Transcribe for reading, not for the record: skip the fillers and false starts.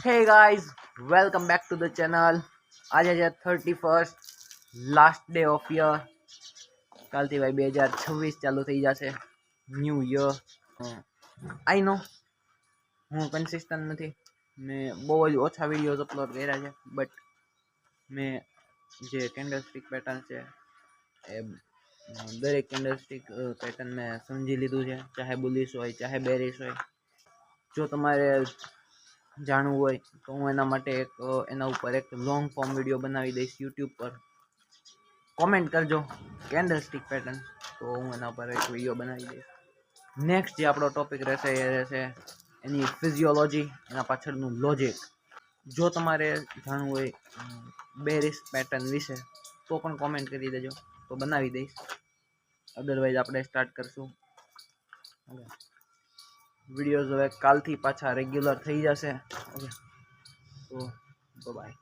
Hey guys, welcome back to the channel. આજે છે 31st last day of year. કાલથી ભાઈ 2026 ચાલુ થઈ જશે, ન્યૂ યર. આઈ નો હું કન્સિસ્ટન્ટ નથી, મેં બહુ જ ઓછા વિડીયોઝ અપલોડ કર્યા છે, બટ મેં જે કેન્ડલસ્ટિક પેટર્ન છે એ દરેક કેન્ડલસ્ટિક પેટર્ન મેં સમજી લીધું છે, ચાહે બુલિશ હોય ચાહે બેરિશ હોય. જો તમારે જાણવું હોય તો હું એના માટે એના ઉપર એક લોંગ ફોર્મ વિડીયો બનાવી દઈશ યુટ્યુબ પર. કોમેન્ટ કરજો કેન્ડલસ્ટિક પેટર્ન, તો હું એના પર એક વિડીયો બનાવી દઈશ. નેક્સ્ટ જે આપણો ટોપિક રહેશે એ રહેશે એની ફિઝિયોલોજી, એના પાછળનું લોજિક. જો તમારે જાણવું હોય બેરિશ પેટર્ન વિશે તો પણ કોમેન્ટ કરી દેજો, તો બનાવી દઈશ. અદરવાઇઝ આપણે સ્ટાર્ટ કરશું. વિડીયોઝ હવે કાલથી પાછા રેગ્યુલર થઈ જશે. ઓકે, તો બાય.